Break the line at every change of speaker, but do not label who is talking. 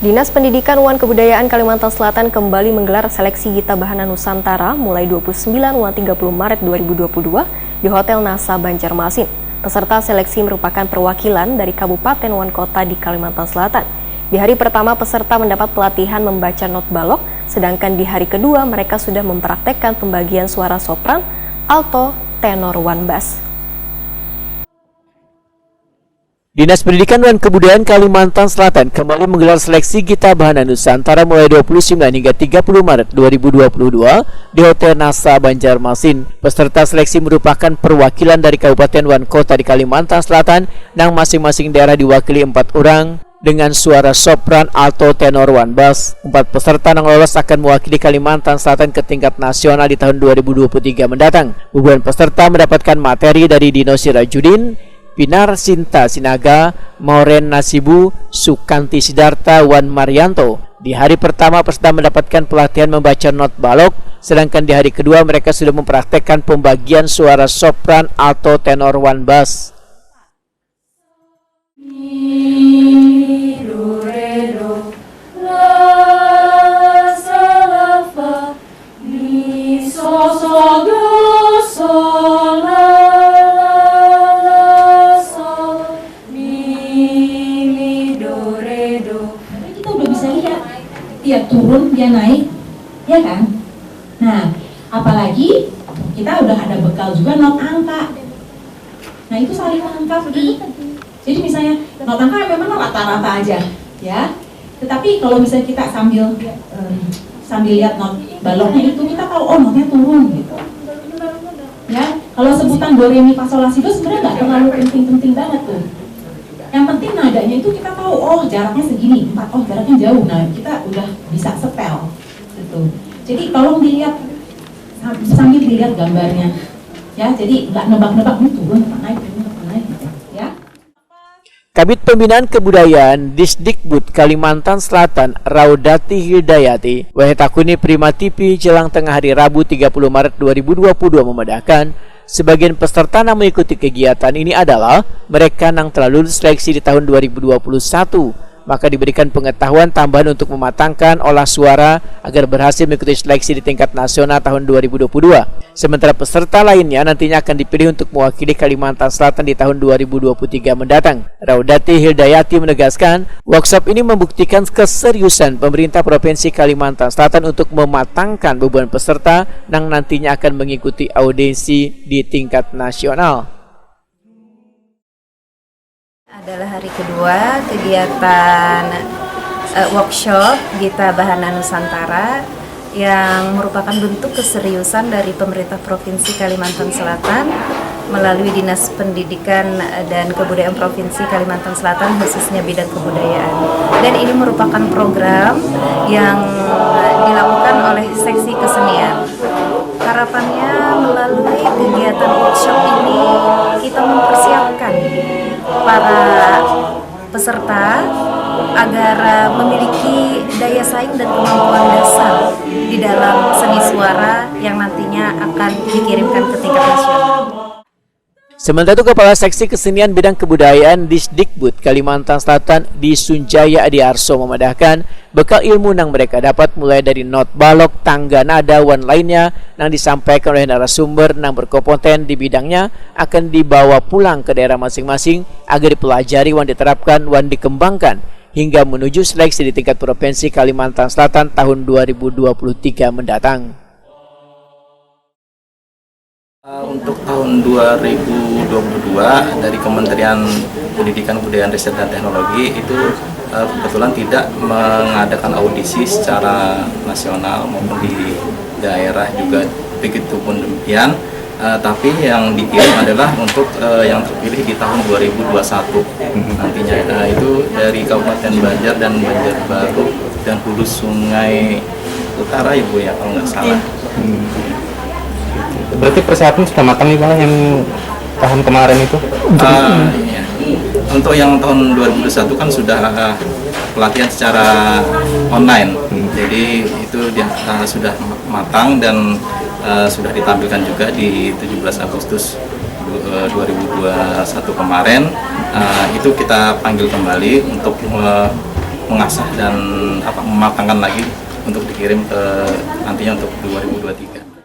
Dinas Pendidikan Wan Kebudayaan Kalimantan Selatan kembali menggelar seleksi Gita Bahana Nusantara mulai 29 hingga 30 Maret 2022 di Hotel NASA Banjarmasin. Peserta seleksi merupakan perwakilan dari Kabupaten Wan Kota di Kalimantan Selatan. Di hari pertama peserta mendapat pelatihan membaca not balok, sedangkan di hari kedua mereka sudah mempraktekkan pembagian suara sopran, alto, tenor, wan, bass.
Dinas Pendidikan dan Kebudayaan Kalimantan Selatan kembali menggelar seleksi Gita Bahana Nusantara mulai 29 hingga 30 Maret 2022 di Hotel NASA Banjarmasin. Peserta seleksi merupakan perwakilan dari Kabupaten Wan Kota di Kalimantan Selatan yang masing-masing daerah diwakili 4 orang dengan suara sopran, alto, tenor, wan, bass. 4 peserta yang lolos akan mewakili Kalimantan Selatan ke tingkat nasional di tahun 2023 mendatang. Beberapa peserta mendapatkan materi dari Dino Sirajudin, Pinar Sinta Sinaga, Mauren Nasibu, Sukanti Sidarta, Wan Marianto. Di hari pertama peserta mendapatkan pelatihan membaca not balok, sedangkan di hari kedua mereka sudah mempraktekkan pembagian suara sopran, alto, tenor, wan, bass.
Dia turun, dia naik, ya kan? Nah, apalagi kita udah ada bekal juga not angka. Nah, itu saling melengkapi. Jadi misalnya not angka memang rata-rata aja, ya. Tetapi kalau misalnya kita sambil lihat not baloknya itu, kita tahu oh notnya turun gitu. Ya, kalau sebutan do re mi fa sol la si do sebenarnya nggak terlalu penting-penting banget tuh. Yang penting nadanya itu kita tahu, oh jaraknya segini, 4, oh jaraknya jauh. Nah, kita udah bisa setel gitu. Jadi tolong dilihat sambil dilihat gambarnya. Ya, jadi nggak nebak-nebak turun apa naik gitu, ya.
Kabid Pembinaan Kebudayaan Disdikbud Kalimantan Selatan Raudati Hidayati Wahetakuni Prima TV jelang tengah hari Rabu 30 Maret 2022 memedahkan sebagian peserta yang mengikuti kegiatan ini adalah mereka yang telah lulus seleksi di tahun 2021, maka diberikan pengetahuan tambahan untuk mematangkan olah suara agar berhasil mengikuti seleksi di tingkat nasional tahun 2022. Sementara peserta lainnya nantinya akan dipilih untuk mewakili Kalimantan Selatan di tahun 2023 mendatang. Raudati Hidayati menegaskan, workshop ini membuktikan keseriusan pemerintah Provinsi Kalimantan Selatan untuk mematangkan beban peserta yang nantinya akan mengikuti audiensi di tingkat nasional.
Adalah hari kedua kegiatan workshop Gita Bahana Nusantara yang merupakan bentuk keseriusan dari pemerintah Provinsi Kalimantan Selatan melalui Dinas Pendidikan dan Kebudayaan Provinsi Kalimantan Selatan khususnya bidang kebudayaan. Dan ini merupakan program yang dilakukan oleh seksi kesenian. Harapannya melalui kegiatan workshop ini kita mempersiapkan para peserta agar memiliki daya saing dan kemampuan dasar di dalam seni suara yang nantinya akan dikirimkan ke tingkat nasional.
Sementara itu Kepala Seksi Kesenian Bidang Kebudayaan Disdikbud Kalimantan Selatan di Sunjaya Adi Arso memedahkan bekal ilmu yang mereka dapat mulai dari not balok, tangga nada, wan lainnya yang disampaikan oleh narasumber yang berkompeten di bidangnya akan dibawa pulang ke daerah masing-masing agar dipelajari wan diterapkan wan dikembangkan hingga menuju seleksi di tingkat Provinsi Kalimantan Selatan tahun 2023 mendatang.
Untuk tahun 2022 dari Kementerian Pendidikan, Kebudayaan, Riset, dan Teknologi itu kebetulan tidak mengadakan audisi secara nasional maupun di daerah juga begitu pun demikian. Tapi yang dikirim adalah untuk yang terpilih di tahun 2021 nantinya. Itu dari Kabupaten Banjar dan Banjarbaru dan Hulu Sungai Utara, Ibu ya kalau nggak salah.
Berarti persiapan sudah matang nih Bang yang tahun kemarin itu?
Iya. Untuk yang tahun 2021 kan sudah pelatihan secara online, jadi itu sudah matang dan sudah ditampilkan juga di 17 Agustus 2021 kemarin. Itu kita panggil kembali untuk mengasah dan mematangkan lagi untuk dikirim ke nantinya untuk 2023.